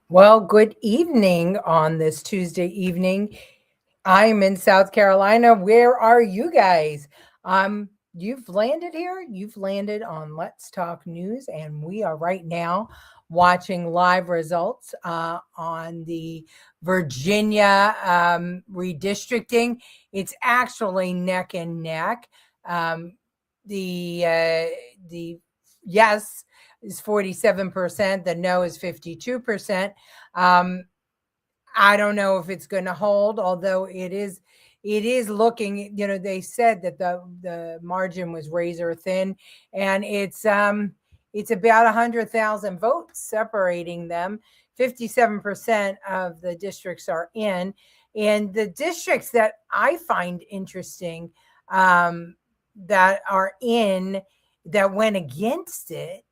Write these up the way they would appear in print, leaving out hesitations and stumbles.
Well, good evening on this Tuesday evening. I'm in South Carolina. Where are you guys? You've landed here. You've landed on Let's Talk News, and we are right now watching live results on the Virginia redistricting. It's actually neck and neck. Um, the yes is 47%. The no is 52%. Um, I don't know if it's going to hold, although it is looking, they said that the margin was razor thin, and it's about 100,000 votes separating them. 57% of the districts are in, and the districts that I find interesting, that are in, that went against it,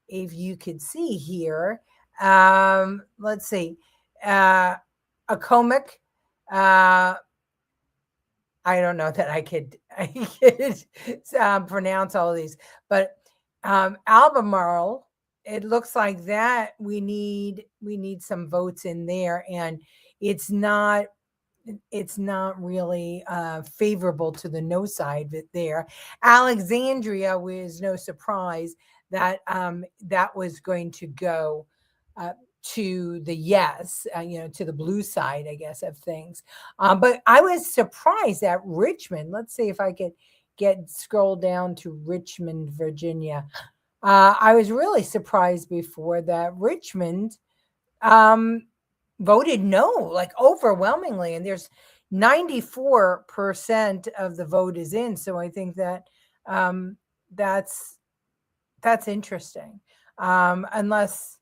if you could see here, let's see, uh, a comic. Uh, I don't know that I could pronounce all of these, but Albemarle. It looks like that we need some votes in there, and it's not it's not really favorable to the no side there. Alexandria was no surprise that that was going to go uh, to the yes, to the blue side, I guess, of things. But I was surprised at Richmond. Let's see if I could get scroll down to Richmond, Virginia. I was really surprised before that Richmond um, voted no, like overwhelmingly, and there's 94% of the vote is in. So I think that um, that's that's interesting. Unless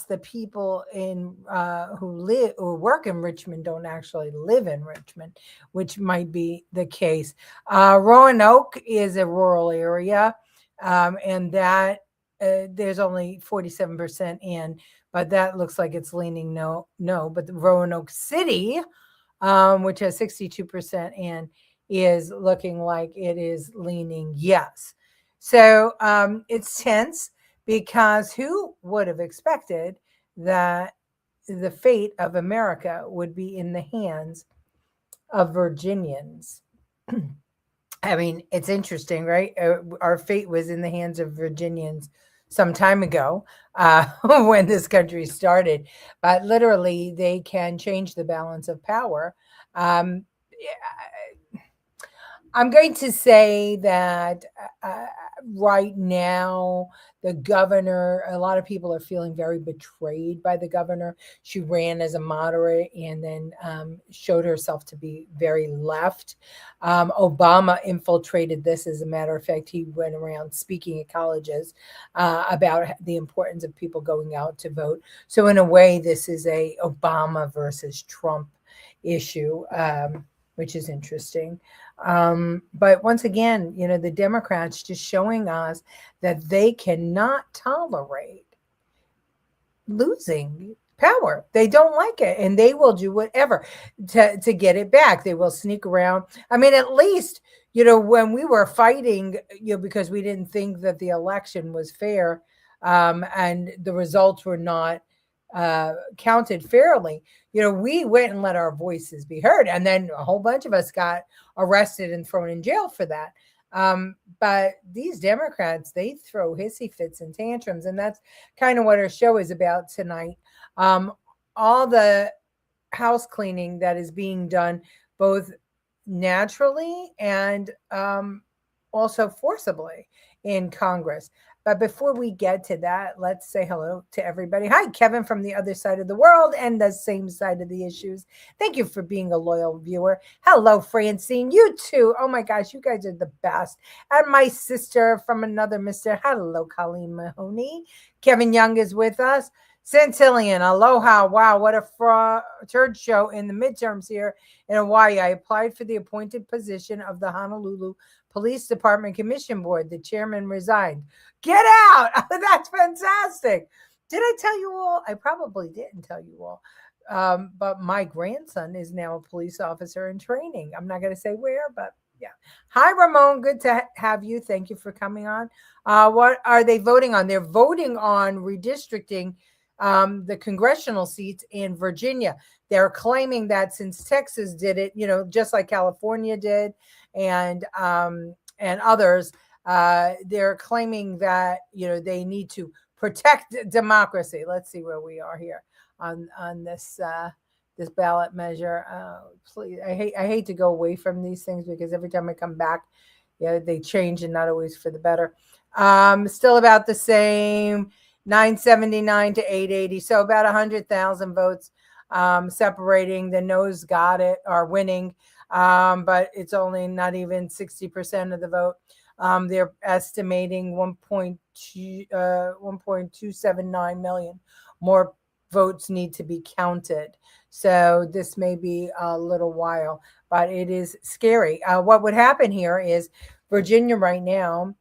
the people in who live or work in Richmond don't actually live in Richmond, which might be the case. Roanoke is a rural area, and that there's only 47% in, but that looks like it's leaning no, no. But the Roanoke City, which has 62% in, is looking like it is leaning yes. So it's tense because who would have expected that the fate of America would be in the hands of Virginians? I mean, it's interesting, right? Our fate was in the hands of Virginians some time ago when this country started, but literally they can change the balance of power. Um, I'm going to say that right now, the governor, a lot of people are feeling very betrayed by the governor. She ran as a moderate and then showed herself to be very left. Obama infiltrated this. As a matter of fact, he went around speaking at colleges about the importance of people going out to vote. So, in a way, this is a Obama versus Trump issue, which is interesting. But once again, the Democrats just showing us that they cannot tolerate losing power. They don't like it, and they will do whatever to get it back. They will sneak around. I mean, at least, when we were fighting, because we didn't think that the election was fair, and the results were not counted fairly, we went and let our voices be heard. And then a whole bunch of us got arrested and thrown in jail for that. But these Democrats, they throw hissy fits and tantrums. And that's kind of what our show is about tonight. Um, all the house cleaning that is being done, both naturally and also forcibly in Congress. But before we get to that, let's say hello to everybody. Hi, Kevin from the other side of the world and the same side of the issues. Thank you for being a loyal viewer. Hello, Francine. You too. Oh my gosh, you guys are the best. And my sister from another mister. Hello, Colleen Mahoney. Kevin Young is with us. Centillion, aloha. Wow, what a turd show in the midterms here in Hawaii. I applied for the appointed position of the Honolulu Police Department Commission Board. The chairman resigned. Get out! That's fantastic. Did I tell you all? I probably didn't tell you all. But my grandson is now a police officer in training. I'm not going to say where, but yeah. Hi, Ramon. Good to have you. Thank you for coming on. What are they voting on? They're voting on redistricting the congressional seats in Virginia. They're claiming that since Texas did it, just like California did, and others, they're claiming that they need to protect democracy. Let's see where we are here on this this ballot measure. Please, I hate to go away from these things because every time I come back, they change and not always for the better. Still about the same, 979 to 880, so about 100,000 votes separating. The no's got it, are winning, but it's only not even 60% of the vote. They're estimating 1.279 million more votes need to be counted. So this may be a little while, but it is scary. What would happen here is Virginia right now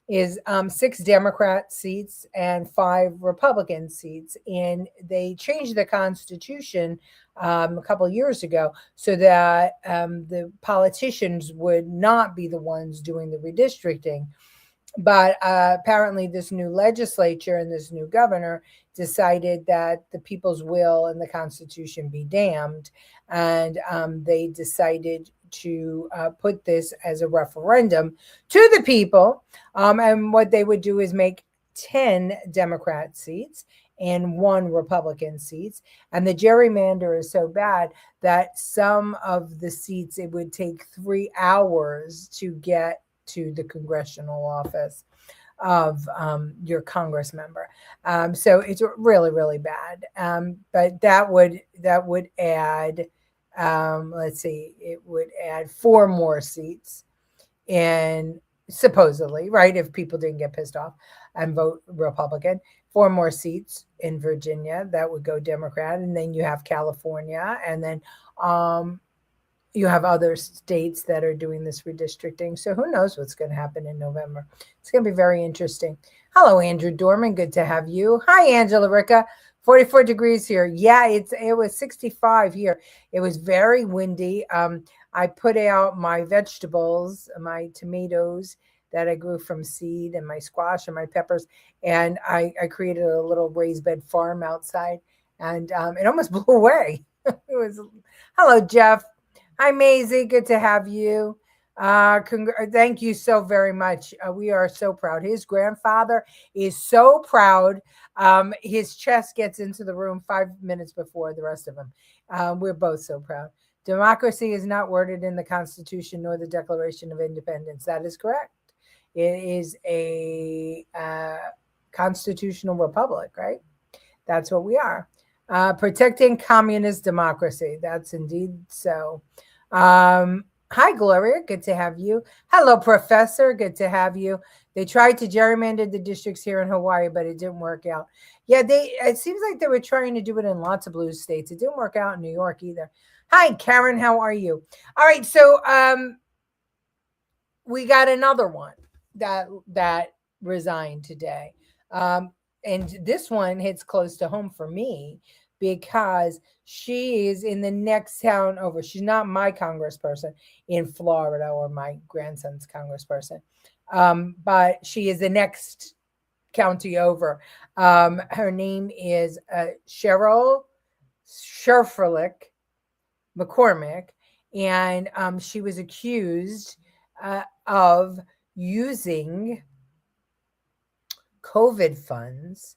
is 6 Democrat seats and 5 Republican seats. And they changed the Constitution a couple of years ago so that the politicians would not be the ones doing the redistricting. But apparently this new legislature and this new governor decided that the people's will and the Constitution be damned. And they decided to put this as a referendum to the people. And what they would do is make 10 Democrat seats and 1 Republican seats. And the gerrymander is so bad that some of the seats, it would take 3 hours to get to the congressional office of your Congress member. So it's really, really bad. But that would add, let's see, it would add 4 more seats, and supposedly, right, if people didn't get pissed off and vote Republican, 4 more seats in Virginia that would go Democrat. And then you have California, and then you have other states that are doing this redistricting. So who knows what's going to happen in November. It's going to be very interesting. Hello, Andrew Dorman. Good to have you. Hi, Angela Ricca. 44 degrees here. Yeah, it was 65 here. It was very windy. I put out my vegetables, my tomatoes that I grew from seed, and my squash and my peppers. And I created a little raised bed farm outside, and it almost blew away. Hello, Jeff. Hi, Maisie. Good to have you. Thank you so very much. We are so proud. His grandfather is so proud. His chest gets into the room 5 minutes before the rest of them. We're both so proud. Democracy is not worded in the Constitution nor the Declaration of Independence. That is correct. It is a constitutional republic, right? That's what we are. Protecting communist democracy. That's indeed so. Hi, Gloria. Good to have you. Hello, Professor. Good to have you. They tried to gerrymander the districts here in Hawaii, but it didn't work out. Yeah, it seems like they were trying to do it in lots of blue states. It didn't work out in New York either. Hi, Karen. How are you? All right. So we got another one that resigned today. And this one hits close to home for me because she is in the next town over. She's not my congressperson in Florida or my grandson's congressperson, but she is the next county over. Her name is Sheila Cerfilus-McCormack, and she was accused of using COVID funds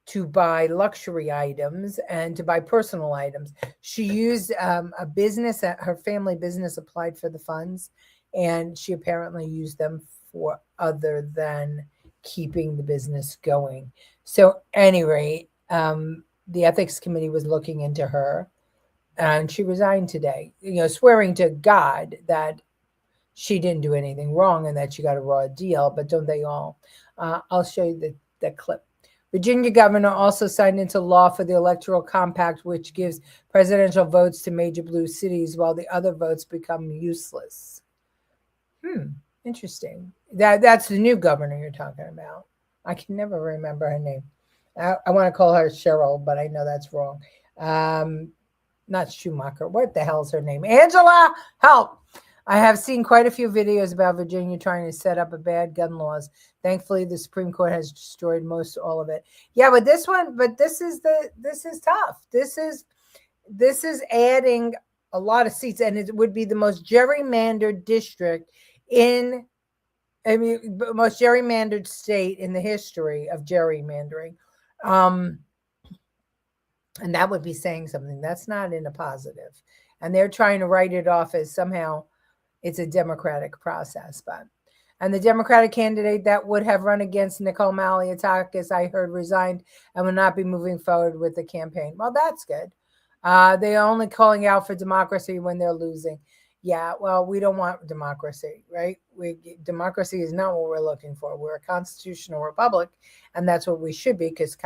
to buy luxury items and to buy personal items. She used a business, her family business applied for the funds, and she apparently used them for other than keeping the business going. So at any rate, the ethics committee was looking into her, and she resigned today, swearing to God that she didn't do anything wrong and that she got a raw deal, but don't they all? I'll show you the clip. Virginia governor also signed into law for the Electoral Compact, which gives presidential votes to major blue cities while the other votes become useless. Interesting. That's the new governor you're talking about. I can never remember her name. I want to call her Cheryl, but I know that's wrong. Not Schumacher. What the hell's her name? Angela, help. I have seen quite a few videos about Virginia trying to set up a bad gun laws. Thankfully, the Supreme Court has destroyed most all of it. Yeah, but this is tough. This is adding a lot of seats, and it would be the most gerrymandered district most gerrymandered state in the history of gerrymandering. And that would be saying something. That's not in a positive. And they're trying to write it off as somehow it's a democratic process. And the Democratic candidate that would have run against Nicole Malliotakis, I heard, resigned and will not be moving forward with the campaign. Well, that's good. They're only calling out for democracy when they're losing. Yeah, well, we don't want democracy, right? Democracy is not what we're looking for. We're a constitutional republic, and that's what we should be, because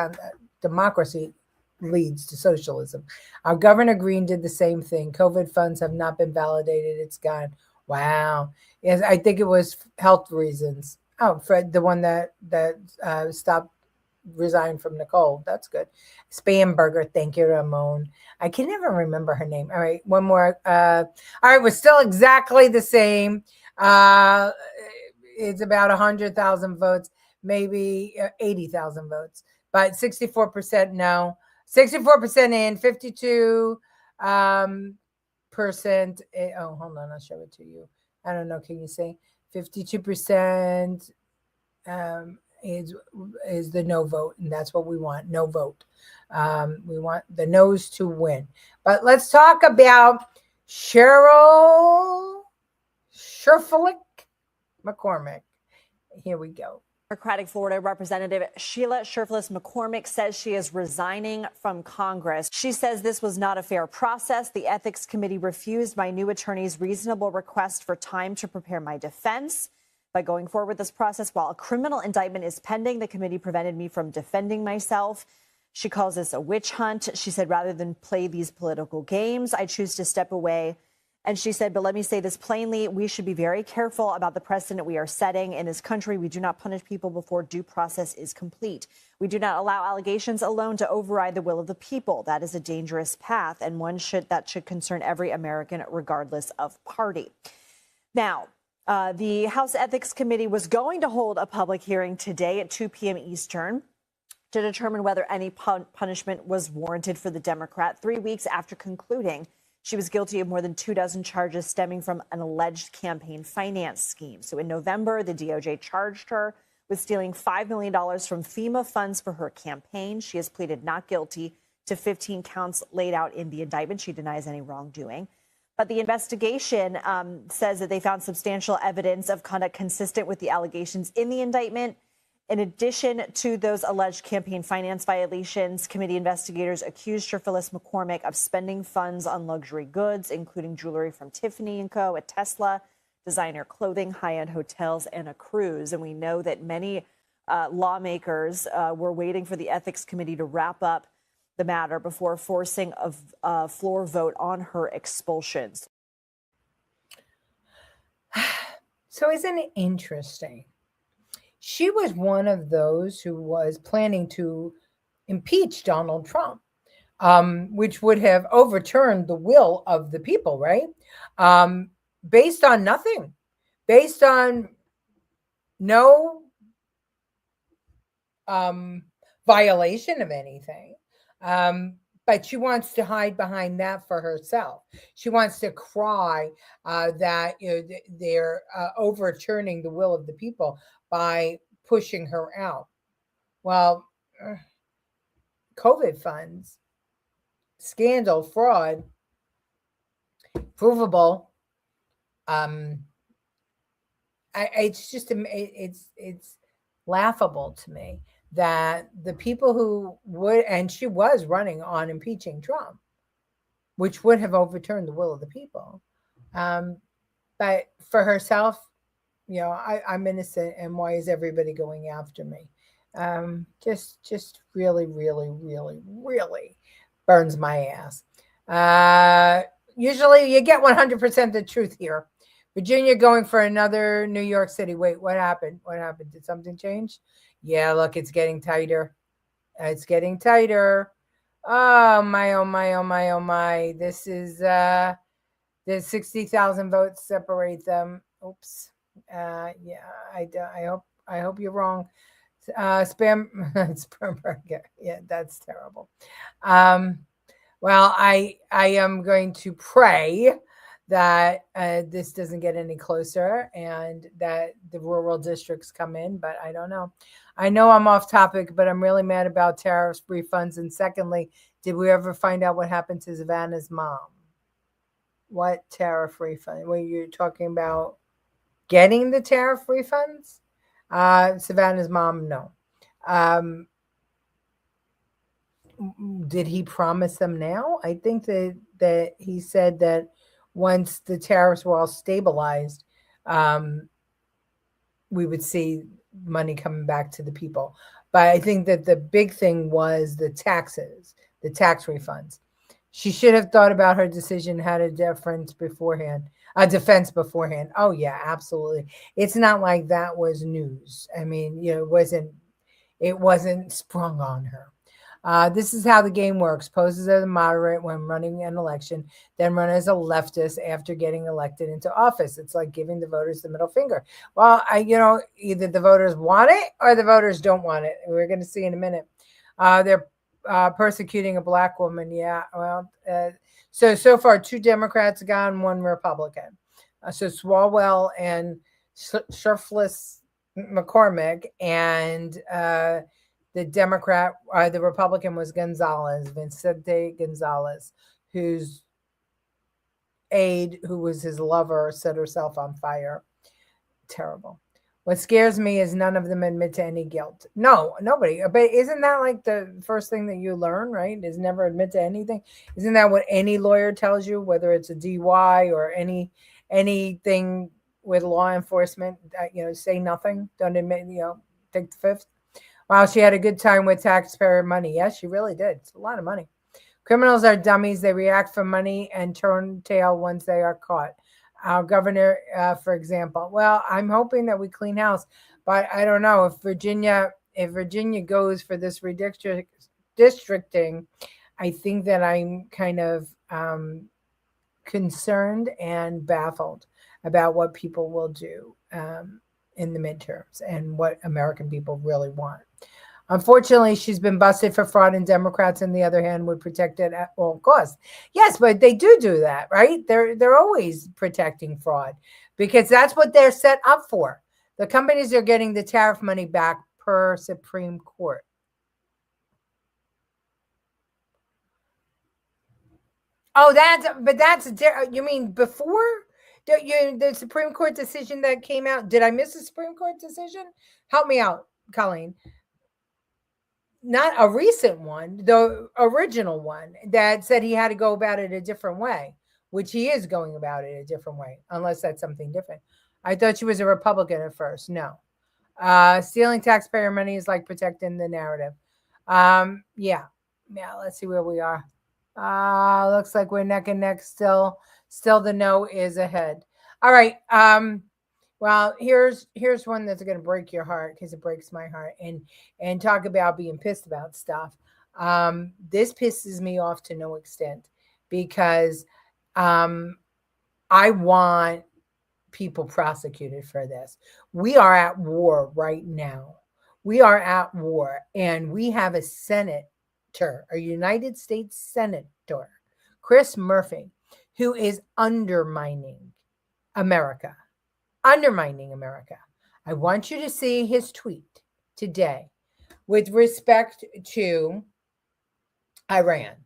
democracy leads to socialism. Our Governor Green did the same thing. COVID funds have not been validated. It's gone. Wow. Yes, I think it was health reasons. Oh, Fred, the one that stopped, resigned from Nicole. That's good. Spamberger. Thank you, Ramon. I can never remember her name. All right, one more. All right, we're still exactly the same. It's about 100,000 votes, maybe 80,000 votes, but 64% no. 64% in, 52 percent. Oh, hold on, I'll show it to you. I don't know. Can you see? 52% is the no vote, and that's what we want. No vote. We want the no's to win. But let's talk about Sheila Cerfilus-McCormack. Here we go. Democratic Florida Representative Sheila Cerfilus-McCormack says she is resigning from Congress. She says this was not a fair process. The Ethics Committee refused my new attorney's reasonable request for time to prepare my defense. By going forward with this process while a criminal indictment is pending, the committee prevented me from defending myself. She calls this a witch hunt. She said, rather than play these political games, I choose to step away. And she said, but let me say this plainly, we should be very careful about the precedent we are setting in this country. We do not punish people before due process is complete. We do not allow allegations alone to override the will of the people. That is a dangerous path, and that should concern every American, regardless of party. Now, the House Ethics Committee was going to hold a public hearing today at 2 p.m. Eastern to determine whether any punishment was warranted for the Democrat, 3 weeks after concluding she was guilty of more than 24 charges stemming from an alleged campaign finance scheme. So in November, the DOJ charged her with stealing $5 million from FEMA funds for her campaign. She has pleaded not guilty to 15 counts laid out in the indictment. She denies any wrongdoing. But the investigation says that they found substantial evidence of conduct consistent with the allegations in the indictment. In addition to those alleged campaign finance violations, committee investigators accused Cerfilus-McCormack of spending funds on luxury goods, including jewelry from Tiffany & Co., a Tesla, designer clothing, high-end hotels, and a cruise. And we know that many lawmakers were waiting for the Ethics Committee to wrap up the matter before forcing a floor vote on her expulsions. So isn't it interesting? She was one of those who was planning to impeach Donald Trump, which would have overturned the will of the people, right? Based on nothing, based on no violation of anything. But she wants to hide behind that for herself. She wants to cry that they're overturning the will of the people by pushing her out. Well, COVID funds, scandal, fraud, provable. It's just it's laughable to me that the people who would, and she was running on impeaching Trump, which would have overturned the will of the people. But for herself, I'm innocent, and why is everybody going after me? Just really, really, really, really burns my ass. Usually you get 100% the truth here. Virginia going for another New York City. Wait, what happened? What happened? Did something change? Yeah, look, it's getting tighter. It's getting tighter. Oh my, oh my, oh my, oh my. This is There's 60,000 votes separate them. Oops. Yeah, I hope you're wrong. Spermberg. Yeah, that's terrible. Well, I am going to pray that this doesn't get any closer and that the rural districts come in, but I don't know. I know I'm off topic, but I'm really mad about tariffs refunds. And secondly, did we ever find out what happened to Savannah's mom? What tariff refund? Were you talking about getting the tariff refunds? Savannah's mom, no. Did he promise them now? I think that he said that once the tariffs were all stabilized, we would see money coming back to the people. But I think that the big thing was the taxes, the tax refunds. She should have thought about her decision, had a defense beforehand. Oh yeah, absolutely. It's not like that was news. I mean, it wasn't sprung on her. This is how the game works. Poses as a moderate when running an election, then run as a leftist after getting elected into office. It's like giving the voters the middle finger. Well, either the voters want it or the voters don't want it. We're going to see in a minute. They're persecuting a black woman. Yeah. Well, so far 2 Democrats gone, 1 Republican. So Swalwell and Cerfilus-McCormack, and the Republican was Gonzalez, Vicente Gonzalez, whose aide, who was his lover, set herself on fire. Terrible. What scares me is none of them admit to any guilt. No, nobody. But isn't that like the first thing that you learn, right? Is never admit to anything. Isn't that what any lawyer tells you, whether it's a DUI or anything with law enforcement? Say nothing. Don't admit. Take the fifth. Wow, she had a good time with taxpayer money. Yes, she really did. It's a lot of money. Criminals are dummies. They react for money and turn tail once they are caught. Our governor, for example. Well, I'm hoping that we clean house, but I don't know if Virginia goes for this redistricting. I think that I'm kind of concerned and baffled about what people will do in the midterms and what American people really want. Unfortunately, she's been busted for fraud, and Democrats, on the other hand, would protect it at all costs. Yes, but they do that, right? They're always protecting fraud because that's what they're set up for. The companies are getting the tariff money back per Supreme Court. Oh, you mean before the Supreme Court decision that came out? Did I miss a Supreme Court decision? Help me out, Colleen. Not a recent one, the original one that said he had to go about it a different way, which he is going about it a different way, unless that's something different. I thought she was a Republican at first. No. Stealing taxpayer money is like protecting the narrative. Yeah, let's see where we are. Looks like we're neck and neck still the no is ahead. All right. Well, here's one that's going to break your heart because it breaks my heart. And talk about being pissed about stuff. This pisses me off to no extent because I want people prosecuted for this. We are at war right now. We are at war, and we have a senator, a United States senator, Chris Murphy, who is undermining America. I want you to see his tweet today with respect to Iran.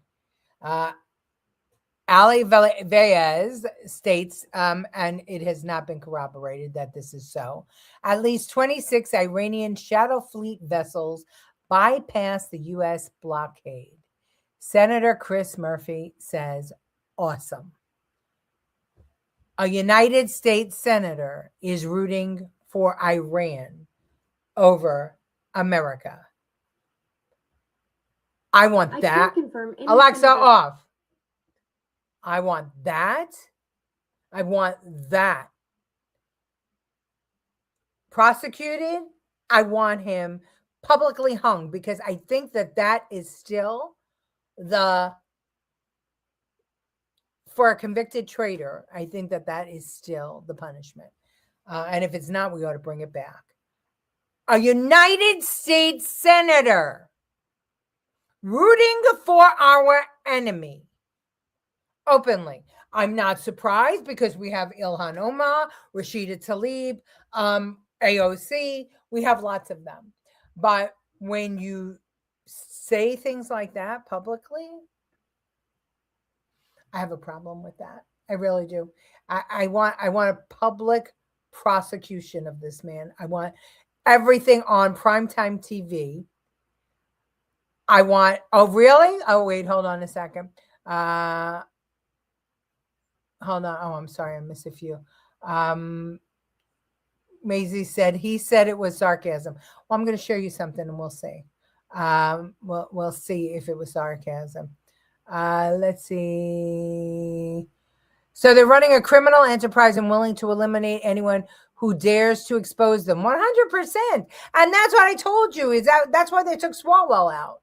Ali Veyes states, and it has not been corroborated that this is so, at least 26 Iranian shadow fleet vessels bypassed the U.S. blockade. Senator Chris Murphy says, awesome. A United States senator is rooting for Iran over America. I want that. Alexa, off. I want that. Prosecuted. I want him publicly hung because I think that is still the for a convicted traitor, I think that is still the punishment. And if it's not, we ought to bring it back. A United States senator rooting for our enemy openly. I'm not surprised because we have Ilhan Omar, Rashida Tlaib, AOC. We have lots of them. But when you say things like that publicly, I have a problem with that. I really do. I want a public prosecution of this man. I want everything on primetime TV. I want, oh, really? Oh, wait, hold on a second. Hold on. Oh, I'm sorry. I missed a few. Maisie said, he said it was sarcasm. Well, I'm going to show you something and we'll see. We'll see if it was sarcasm. Let's see. So they're running a criminal enterprise and willing to eliminate anyone who dares to expose them. 100%. And that's what I told you. That's why they took Swalwell out.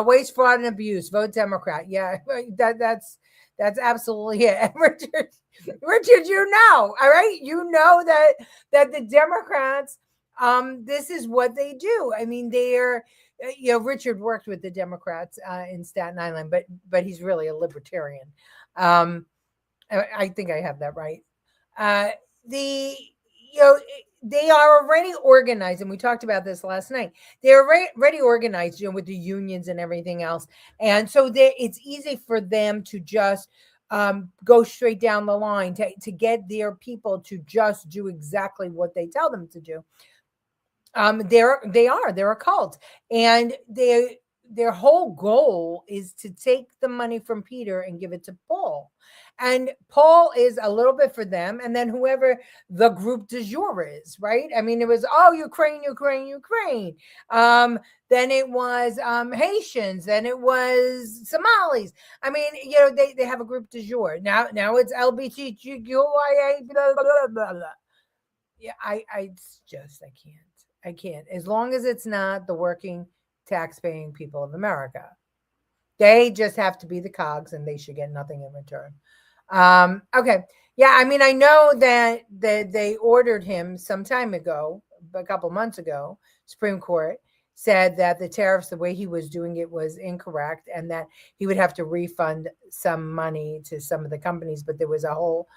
Waste, fraud, and abuse. Vote Democrat. Yeah, that's absolutely it. Richard, you know, all right? You know that the Democrats, this is what they do. I mean, they're, Richard worked with the Democrats in Staten Island, but he's really a libertarian. I think I have that right. They are already organized, and we talked about this last night. They're already organized, with the unions and everything else, and so it's easy for them to just go straight down the line to get their people to just do exactly what they tell them to do. They're a cult, and their whole goal is to take the money from Peter and give it to Paul. And Paul is a little bit for them, and then whoever the group du jour is, right? I mean, it was, Ukraine. Then it was Haitians, then it was Somalis. I mean, they have a group du jour. Now it's LGBTQIA, blah, blah, blah, blah. Yeah, I can't. As long as it's not the working, tax-paying people of America. They just have to be the cogs, and they should get nothing in return. Okay. Yeah, I mean, I know that they ordered him some time ago, a couple months ago. Supreme Court said that the tariffs, the way he was doing it, was incorrect, and that he would have to refund some money to some of the companies. But there was a whole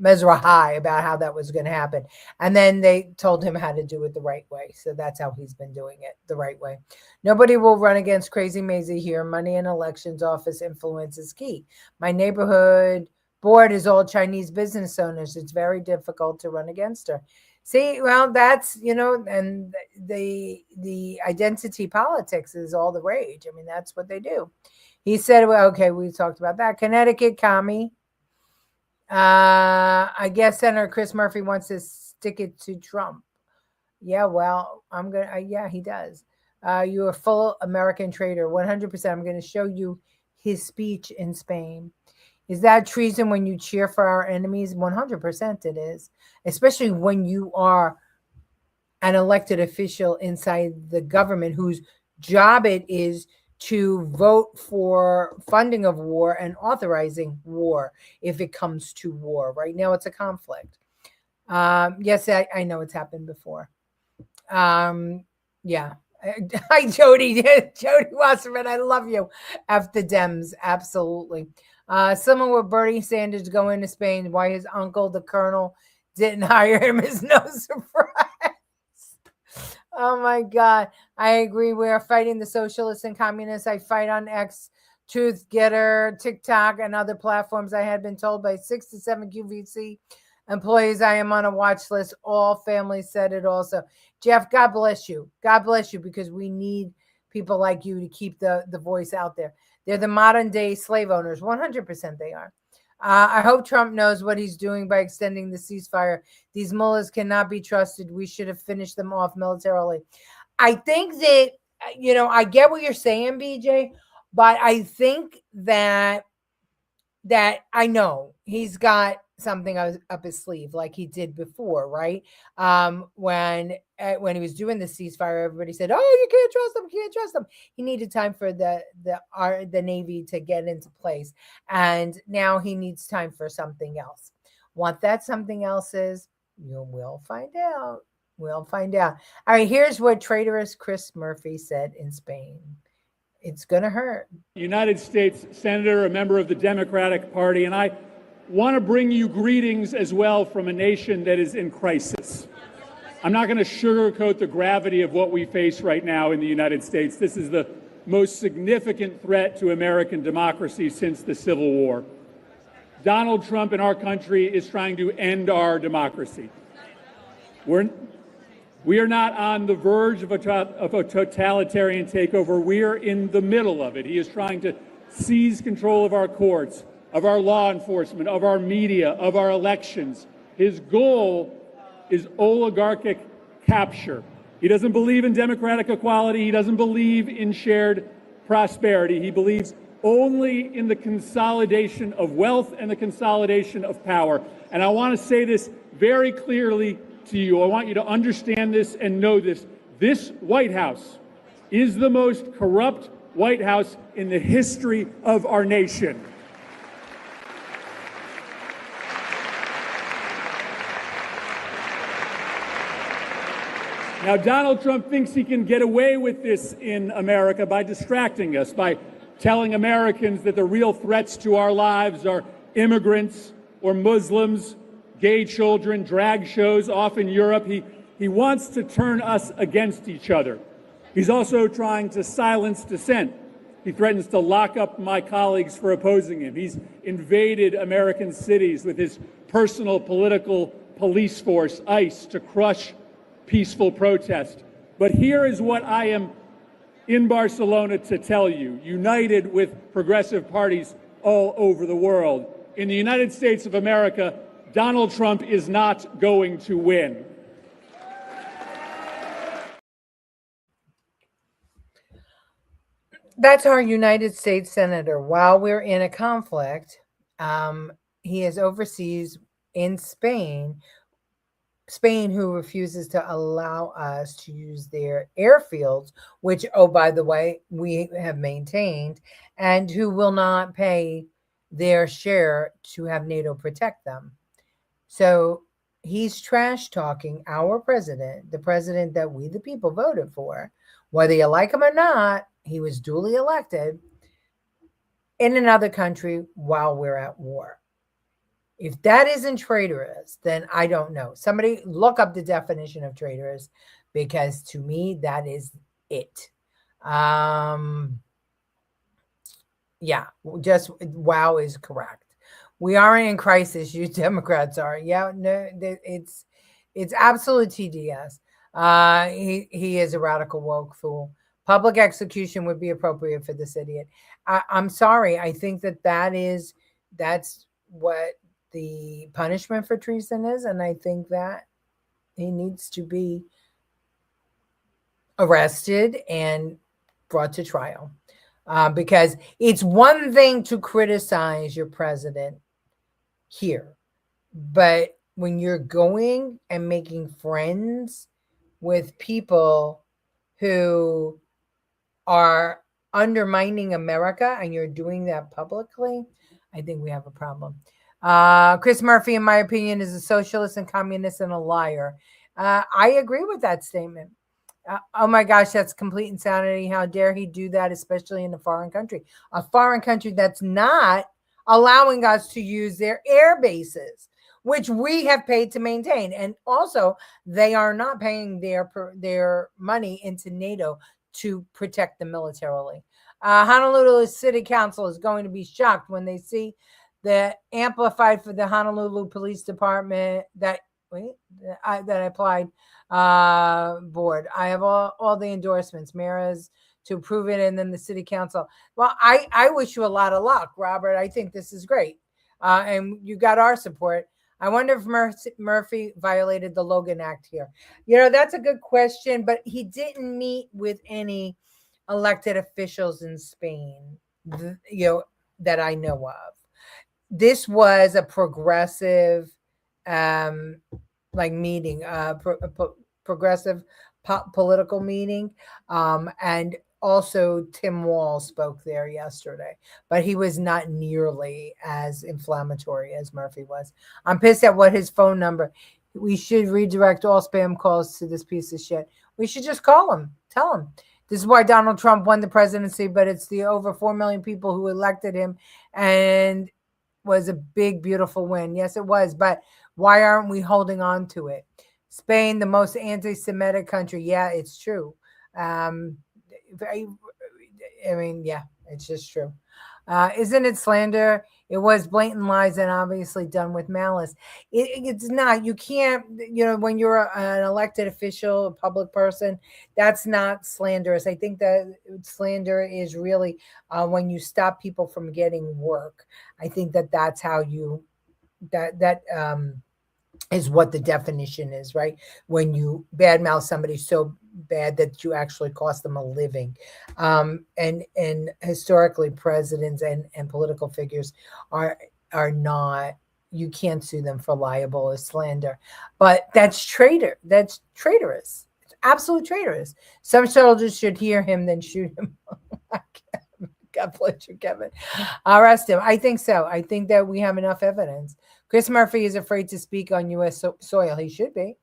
Mezrahai about how that was going to happen. And then they told him how to do it the right way. So that's how he's been doing it the right way. Nobody will run against Crazy Maisie here. Money in elections office influence is key. My neighborhood board is all Chinese business owners. It's very difficult to run against her. See, well, that's, and the identity politics is all the rage. I mean, that's what they do. He said, well, okay, we talked about that. Connecticut commie. I guess Senator Chris Murphy wants to stick it to Trump. Yeah, well, yeah, he does. You're a full American traitor. 100%. I'm going to show you his speech in Spain. Is that treason when you cheer for our enemies? 100% it is, especially when you are an elected official inside the government whose job it is to vote for funding of war and authorizing war if it comes to war. Right now, it's a conflict. Yes, I know it's happened before. Yeah. Hi, Jody. Jody Wasserman, I love you. F the Dems, absolutely. Someone with Bernie Sanders going to Spain. Why his uncle, the colonel, didn't hire him is no surprise. Oh my God. I agree. We are fighting the socialists and communists. I fight on X, Truth Getter, TikTok, and other platforms. I had been told by 6 to 7 QVC employees I am on a watch list. All families said it also. Jeff, God bless you. God bless you, because we need people like you to keep the voice out there. They're the modern day slave owners. 100% they are. I hope Trump knows what he's doing by extending the ceasefire. These mullahs cannot be trusted. We should have finished them off militarily. I think that, I get what you're saying, BJ, but I think that I know he's got something up his sleeve like he did before, right? When he was doing the ceasefire, everybody said, "Oh, you can't trust them, can't trust them." He needed time for the Navy to get into place, and now he needs time for something else. What that something else is, you will find out. We'll find out. All right, here's what traitorous Chris Murphy said in Spain. It's going to hurt. United States Senator, a member of the Democratic Party, and I want to bring you greetings as well from a nation that is in crisis. I'm not going to sugarcoat the gravity of what we face right now in the United States. This is the most significant threat to American democracy since the Civil War. Donald Trump in our country is trying to end our democracy. We are not on the verge of a totalitarian takeover. We are in the middle of it. He is trying to seize control of our courts, of our law enforcement, of our media, of our elections. His goal is oligarchic capture. He doesn't believe in democratic equality. He doesn't believe in shared prosperity. He believes only in the consolidation of wealth and the consolidation of power. And I want to say this very clearly to you. I want you to understand this and know this. This White House is the most corrupt White House in the history of our nation. Now, Donald Trump thinks he can get away with this in America by distracting us, by telling Americans that the real threats to our lives are immigrants or Muslims, gay children, drag shows off in Europe. He wants to turn us against each other. He's also trying to silence dissent. He threatens to lock up my colleagues for opposing him. He's invaded American cities with his personal political police force, ICE, to crush peaceful protest. But here is what I am in Barcelona to tell you, united with progressive parties all over the world. In the United States of America, Donald Trump is not going to win. That's our United States Senator. While we're in a conflict, he is overseas in Spain, who refuses to allow us to use their airfields, which, oh, by the way, we have maintained, and who will not pay their share to have NATO protect them. So he's trash talking our president, the president that we, the people, voted for. Whether you like him or not, he was duly elected in another country while we're at war. If that isn't traitorous, then I don't know. Somebody look up the definition of traitorous, because to me, that is it. Yeah, just wow is correct. We aren't in crisis. You Democrats are. Yeah, no, it's absolute TDS. He is a radical woke fool. Public execution would be appropriate for this idiot. I'm sorry. I think that's what the punishment for treason is, and I think that he needs to be arrested and brought to trial. Because it's one thing to criticize your president here, but when you're going and making friends with people who are undermining America and you're doing that publicly, I think we have a problem. Chris Murphy, in my opinion, is a socialist and communist and a liar. I agree with that statement. Oh my gosh, that's complete insanity. How dare he do that, especially in a foreign country that's not allowing us to use their air bases, which we have paid to maintain. And also, they are not paying their money into NATO to protect them militarily. Honolulu City Council is going to be shocked when they see the amplified for the Honolulu Police Department that applied board. I have all the endorsements, Mara's to approve it, and then the city council. Well, I wish you a lot of luck, Robert. I think this is great. And you got our support. I wonder if Murphy violated the Logan Act here. That's a good question, but he didn't meet with any elected officials in Spain, that I know of. this was a progressive like meeting, progressive political meeting, and also Tim Wall spoke there yesterday, but he was not nearly as inflammatory as Murphy was. I'm pissed at what his phone number. We should redirect all spam calls to this piece of shit. We should just call him, tell him this is why Donald Trump won the presidency, but it's the over 4 million people who elected him, and was a big, beautiful win. Yes, it was. But why aren't we holding on to it? Spain, the most anti-Semitic country. Yeah, it's true. I mean, yeah, it's just true. Isn't it slander? It was blatant lies and obviously done with malice. It's not. You can't, when you're an elected official, a public person, that's not slanderous. I think that slander is really when you stop people from getting work. I think that that's how you, that is what the definition is, right? When you badmouth somebody so bad that you actually cost them a living. And historically, presidents and political figures are not, you can't sue them for libel or slander. But that's traitorous. It's absolute traitorous. Some soldiers should hear him, then shoot him. God bless you, Kevin. Arrest him. I think so. I think that we have enough evidence. Chris Murphy is afraid to speak on U.S. soil. He should be.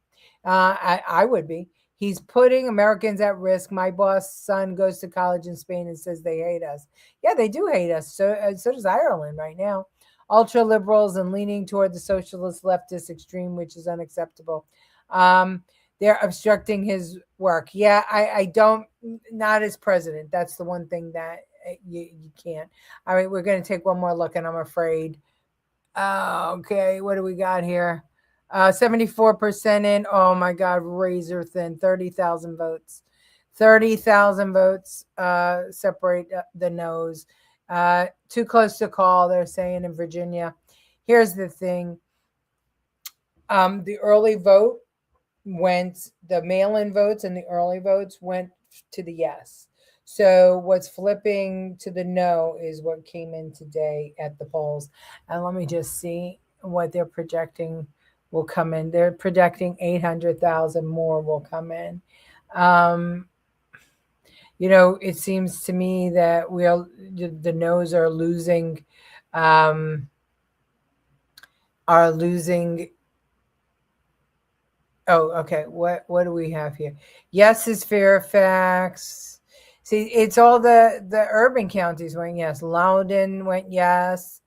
I would be. He's putting Americans at risk. My boss' son goes to college in Spain and says they hate us. Yeah, they do hate us. So does Ireland right now. Ultra liberals and leaning toward the socialist leftist extreme, which is unacceptable. They're obstructing his work. Yeah, I don't, not as president. That's the one thing that you can't. All right, we're going to take one more look, and I'm afraid. Okay, what do we got here? 74% in. Oh my God, razor thin. 30,000 votes. 30,000 votes separate the no's. Too close to call, they're saying in Virginia. Here's the thing. The early vote went, the mail-in votes and the early votes went to the yes. So what's flipping to the no is what came in today at the polls. And let me just see what they're projecting will come in. They're projecting 800,000 more will come in. It seems to me that the no's are losing, Oh, okay. What do we have here? Yes is Fairfax. See, it's all the urban counties went yes. Loudoun went yes.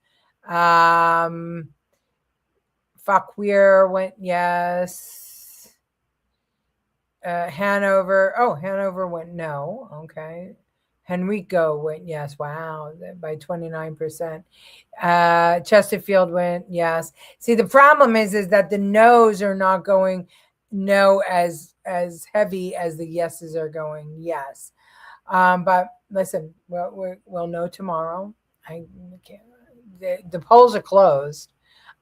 Fauquier went yes. Hanover went no. Okay. Henrico went yes. Wow, by 29%. Chesterfield went yes. See, the problem is that the no's are not going no as heavy as the yeses are going yes. But listen, we'll know tomorrow. I can't. The polls are closed.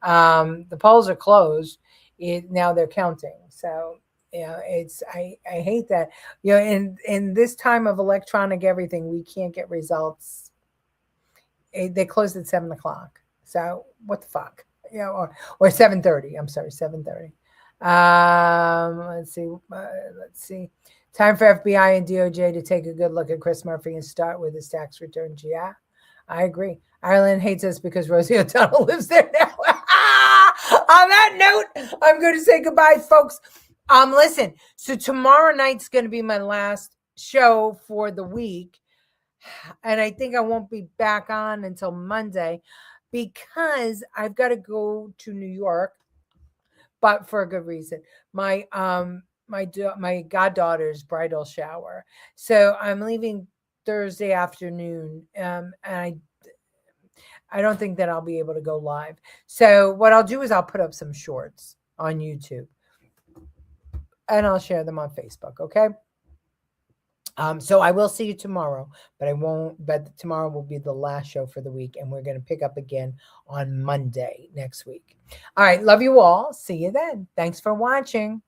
The polls are closed. Now they're counting. So it's I hate that. In this time of electronic everything, we can't get results. They closed at 7:00. So what the fuck? Or 7:30. I'm sorry, 7:30. Let's see. Time for FBI and DOJ to take a good look at Chris Murphy and start with his tax returns. Yeah, I agree. Ireland hates us because Rosie O'Donnell lives there now. On that note, I'm going to say goodbye, folks. Listen, so tomorrow night's going to be my last show for the week. And I think I won't be back on until Monday because I've got to go to New York, but for a good reason. My goddaughter's bridal shower. So I'm leaving Thursday afternoon. And I don't think that I'll be able to go live. So what I'll do is I'll put up some shorts on YouTube and I'll share them on Facebook. Okay. So I will see you tomorrow, but tomorrow will be the last show for the week. And we're going to pick up again on Monday next week. All right. Love you all. See you then. Thanks for watching.